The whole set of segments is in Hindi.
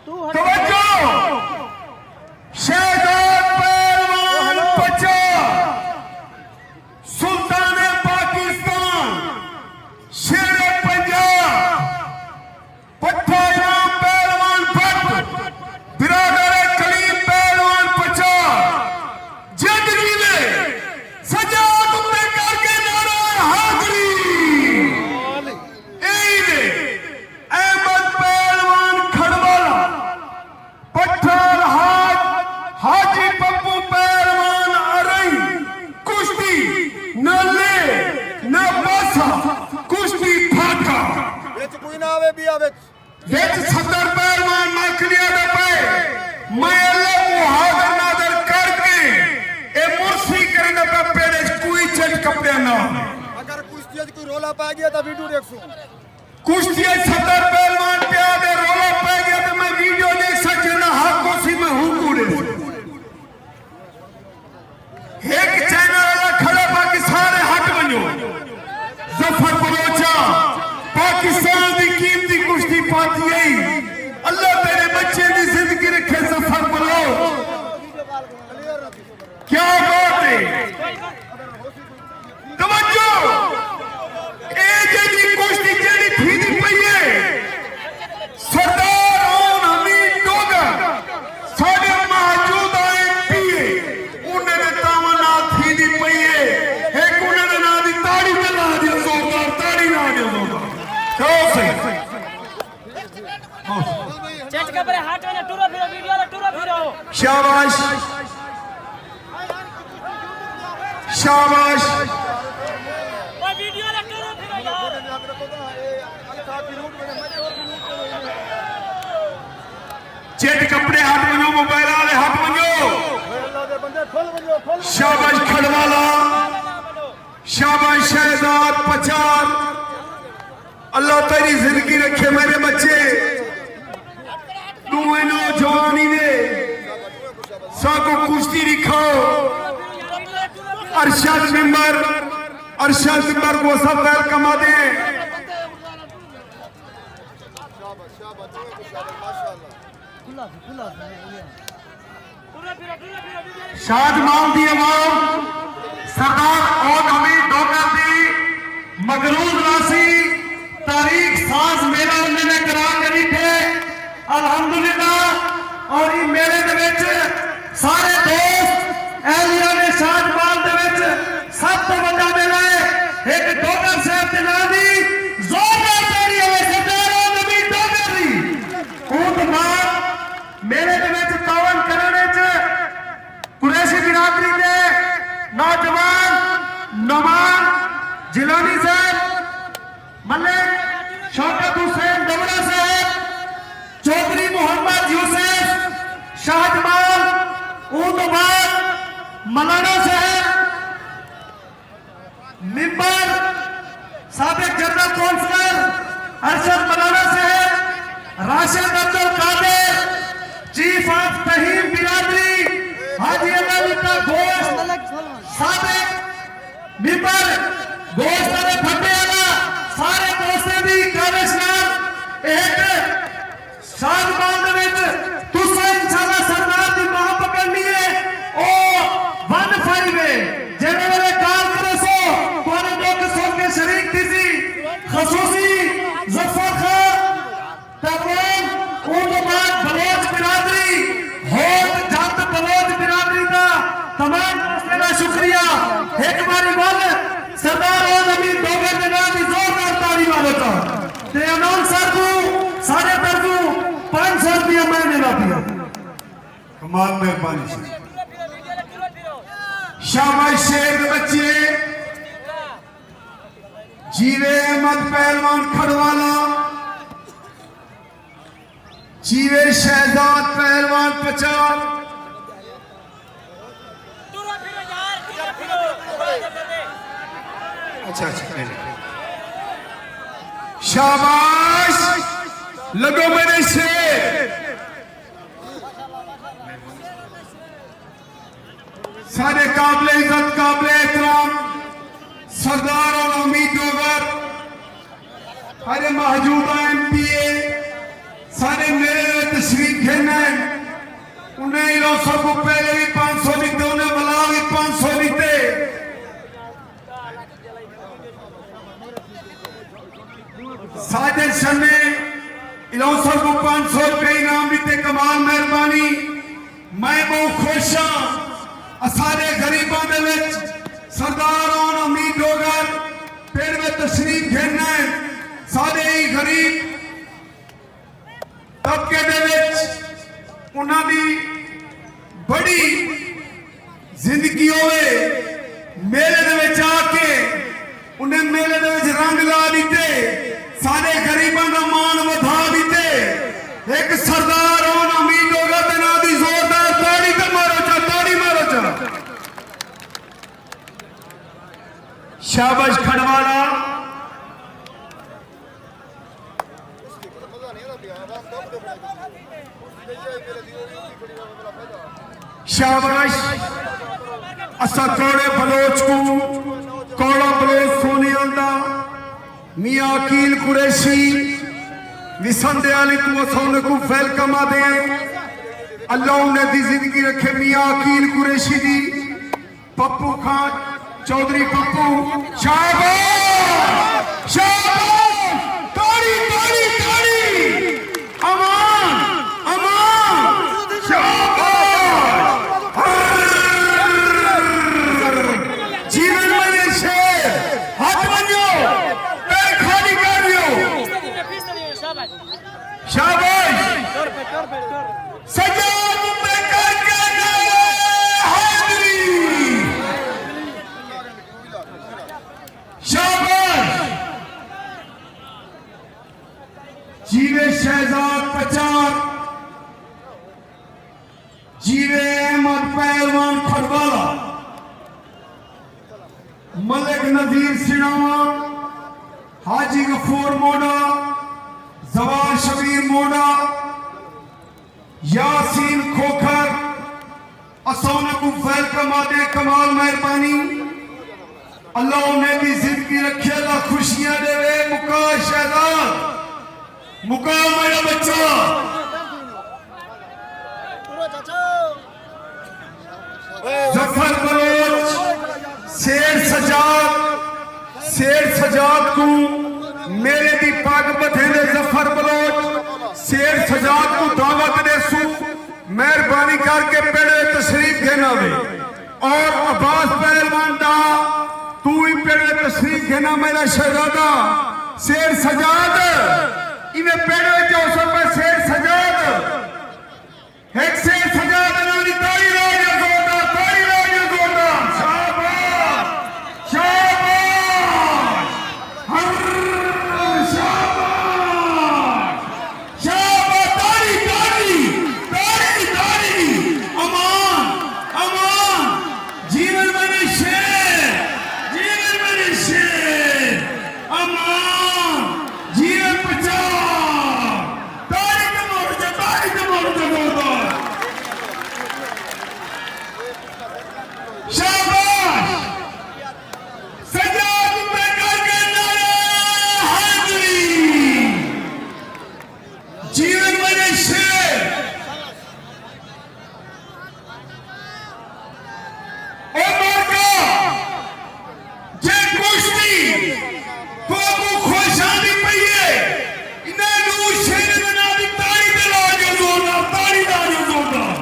तवज्जो शहजाद पहलवान बच्चा सुल्तान पाकिस्तान शेर पंजाब पट्टा इमाम पहलवान भट्ट बिरादर कलीम पहलवान बच्चा जिंदगी में सजाद उम्मे करके नारा हाजिरी अहमद पहलवान खड़वाला पठार हाजी पप्पू पहलवान अरई कुश्ती न ले न बसा कुश्ती फाटा कोई ना आवे भी आवे सदर पहलवान मखलिया दे पे मैं अल्लाह को हाजिर नादर करके ए मुर्सी करने पे पेड़े कोई चल कपड़े ना अगर कुश्ती कोई रोला पा गया तो वीडियो देखसू कुश्ती सदर पहलवान पे आगे रोला पा गया तो मैं वीडियो देख सके ना हाथों से मैं हूं पूरे एक चैनल वाला खड़ा बाकी सारे हट बनो जफर बलोचा पाकिस्तान की कीमती कुश्ती पाती है अल्लाह तेरे बच्चे की जिंदगी रखे जफर बलोच क्या बात है तवज्जो जी कुश्ती जेड़ी थी दी पई है सरदार ओन हमीद डोगर साडे मौजूद एमपी उन्हें ने तामना थी दी पई है एक उन्हें ने ना दी ताड़ी ते ला दी जोरदार ताड़ी ना दे जोरदार क्यों सही चेंज के पर हाथ में टूरो फिरो वीडियो ला टूरो फिरो शाबाश शाबाश वो वीडियो ला टूरो फिरो यार चेट कपड़े हाथ बनो मोबाइल वाले हाथ बनो शाबाश खड़वाला शाबाश शहजाद पचार अल्लाह तेरी जिंदगी रखे मेरे बच्चे तू नौजवानी ने साको कुश्ती दिखाओ अरशद मेंबर को सब खैर कमा दे शाहजमाल दी अवाम सरदार और हमीद डोगर दी मगरूर राशि तारीख साज मेला उन्होंने करा करी थे अल्हम्दुलिल्लाह और ये मेले दे विच सारे दोस्त एहलिया ने शाहजमाल दे विच सब तो बड़ा मेला है एक डोगर साहब के नाम दी जोरदार ताड़ी है सरदार और हमीद डोगर दी उन बाद मेले दे विच तावन करने च कुरैशी बिरादरी के नौजवान नमान जिलानी साहब मलिक शौकत हुसैन डबरा साहब चौधरी मोहम्मद यूसुफ शाहजमाल उदबाद मलाना साहब मिंबर साबिक जनरल काउंसलर अरशद मलाना साहब राशिद अब्दुल कादिर चीफ ऑफ तहीम बिरादरी हाजी अली का गोश्त साबिक मिंबर गोश्त वाले फटे वाला सारे दोस्तें भी कमिश्नर एक शाहजमाल दे विच तुसां इंशाअल्लाह सरदार दी बाह पकड़नी है ओ 15 जेने वाले काल करे सो तुहारे लोग सुन के शरीक थी सी खसूसी जफर खान तमाम उलमात बलोच बिरादरी होत जत बलोच बिरादरी का तमाम दोस्तों का शुक्रिया एक बारी बोल सरदार और हमीद डोगर के नाम की जोरदार ताली वाले का ते अनाउंसर को सारे दर्जू 500 रुपया मैंने ला दिया कमाल मेहरबानी से शाबाश शेर बच्चे जीवे अहमद पहलवान खड़वाला जीवे शहजाद पहलवान पचार टूरो फिरो यार टूरो फिरो अच्छा शाबाश लगो मेरे शेर सारे काबिल इज्जत काबिल एहतराम सरदार और हमीद डोगर हरे मौजूदा एमपीए सारे मेरे तशरीफ घेना उन्हें इलासों को पहले भी 500 जीते उन्हें बुला भी 500 जीते साजिद शाह ने इलासों को 500 रुपए इनाम दीते कमाल मेहरबानी मैं बहुत खुश हाँ सारे गरीबों के विच सरदार और अमीर डोगर पेड़ में तशरीफ घेना सारे ही गरीब तबके दे विच उन्हां दी बड़ी जिंदगी होवे मेले दे विच आके उन्हें मेले दे विच रंग ला दीते सारे गरीबां दा मान वधा दीते एक सरदार और अमीर डोगर दे नाम दी जोरदार ताड़ी ते मारो चा शाबाश खड़वाला शाबाश असा कौड़े बलोच को कौड़ा बलोच सोने आंदा मियां अकील कुरैशी विसंदे आली तू असौने को वेलकम आदे अल्लाह उन्हें दी जिंदगी रखे मियां अकील कुरैशी दी पप्पू खान चौधरी पप्पू शाबाश शाबाश ताड़ी ताड़ी ताड़ी अमान अमान जीवन में शेर हाथ बनो पैर खाली कर दियो शाबाश सजाद बेकर के हाजिरी शाबाश जीवे शहजाद पचार जीवे अहमद पहलवान खड़वाला मलिक नजीर सिनावा हाजी गफूर मोड़ा जवान शबीर मोड़ा यासीन खोखर असौने को वेलकम आदे कमाल मेहरबानी अल्लाह उन्हें भी जिंदगी रखे अल्लाह खुशियां देवे मुका शहजाद मुका मेरा बच्चा जफर बलोच शेर सजाद को मेरे दी पग बथेंदे जफर बलोच शेर सजाद को दावत दे सु मेहरबानी करके पेड़े तशरीफ घेना वे और अब्बास पहलवान दा तू ही पेड़े तशरीफ घेना मेरा शहजादा शेर सजाद इन्हें पेड़े जो सब शेर सजाद एक शेर सजाद नानी ताड़ी राज जोरदार शाबाश शाबाश शाबाश शाबाश ताड़ी ताड़ी ताड़ी ताड़ी अमान अमान जीवन में शेर अमान जीवन पचार ताड़ी के मोड़ जोरदार शाबाश सजाद बेकर के नारे हाजिरी जीवन में शेर ओ मार्का जे कुश्ती तो खुशादी पईए इन्हें नू शेर बना दी ताड़ी दे लाजो जोरदार ताड़ी लाजो जोरदार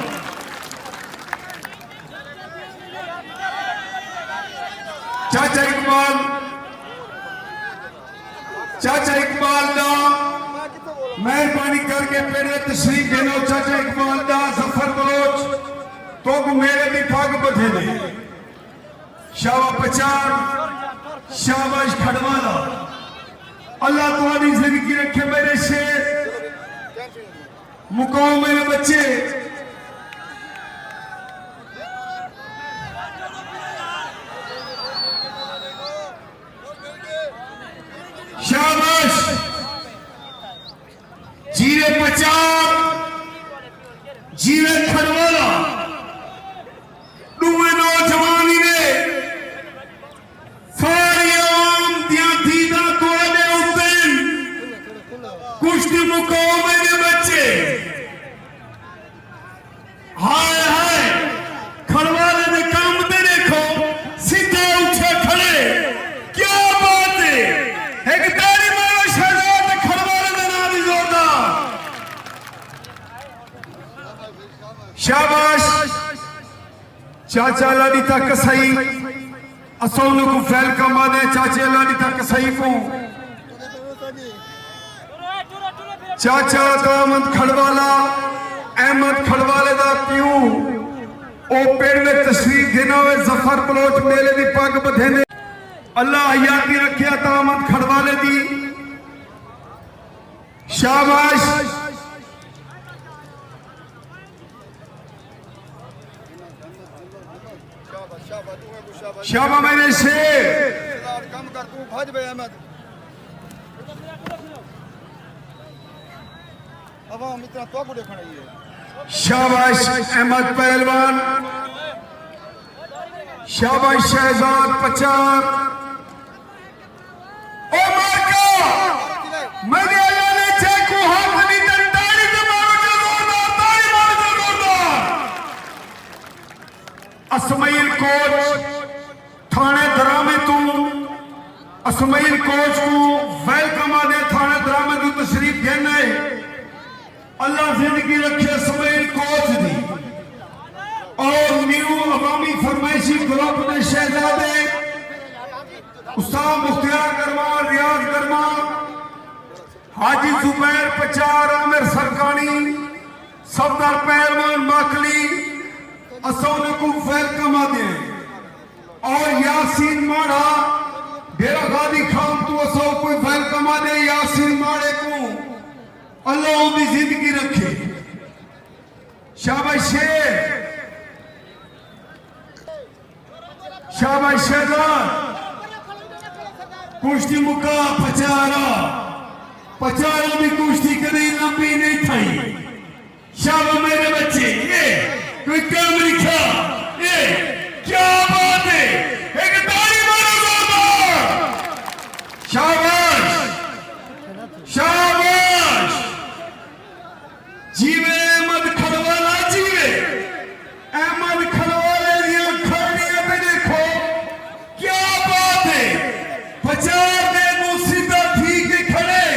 चाचा इकबाल दा मेहरबानी करके पेड़े तशरीफ घेनो चाचा इकबाल दा जफर बलोच तो को मेरे दी पग बधे दे शाबा पचार शाबाश खड़वाला अल्लाह तुम्हारी जिंदगी रखे मेरे शेर मुकाओ मेरे बच्चे शाबाश जीरे पचार जीरे खड़वाला दुए नौजवानी ने सारी आम दिया दीदा तोड़े उत्ते कुश्ती मुकाओ मेरे बच्चे शाबाश चाचा लाडी तक सही असोन को फैल कमा दे चाचे लाडी तक सही को चाचा दामद खड़वाला अहमद खड़वाले दा क्यों ओ पेड़ में तशरीफ देना हुए जफर बलोच मेले दी पग बधेने अल्लाह हयाती रखिया दामद खड़वाले दी शाबाश शाबा मेरे शेर कम कर तू भज बे अहमद अब हम इतना तो को देखना ही है शाबाश अहमद पहलवान शाबाश शहजाद पचार ओ मार्का मैंने अल्लाह ने चेकू हाथ नहीं ताड़ी तो मारो जो जोरदार ताड़ी मारो जो जोरदार असमाइल कोच थाने दरामे तू असमाइल कोच को वेलकम आदे थाने दरामे तू तशरीफ देने अल्लाह जिंदगी रखे असमाइल कोच दी और न्यू अवामी फरमाइशी ग्रुप ने शहजादे उस्ताद मुख्तियार गरमा रियाज गरमा हाजी जुबैर पचार आमिर सरकानी सफदर पहलवान माकली असोन को वेलकम आदे और यासीन माड़ा डेरा गादी खान तू असो कोई वेलकम आदे यासीन माड़े को अल्लाह उनकी जिंदगी रखे शाबाश शेर शाबाश शहजाद कुश्ती मुका पचारा भी कुश्ती कभी लंबी नहीं थी शाबाश मेरे बच्चे ये कोई काम लिखा ये क्या बात है एक ताली मारो जोरदार शाबाश शाबाश जीवे अहमद खड़वाला जीवे अहमद खड़वाले दिया खड़ियां पे देखो क्या बात है पचार दे मुसीबत ठीक खड़े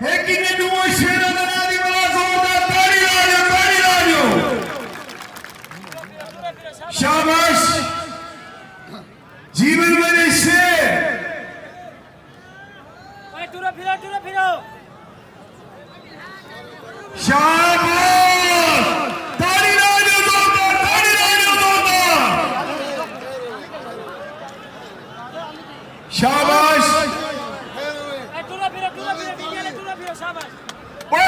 है कि ने दुआ शेरा दरादी वाला जोरदार ताड़ी लाजो शाबाश जीवन मेरे शेर टूरो फिरो शाबाश ताड़ी लाजो जोरदार शाबाश टूरो फिरो शाबाश ओए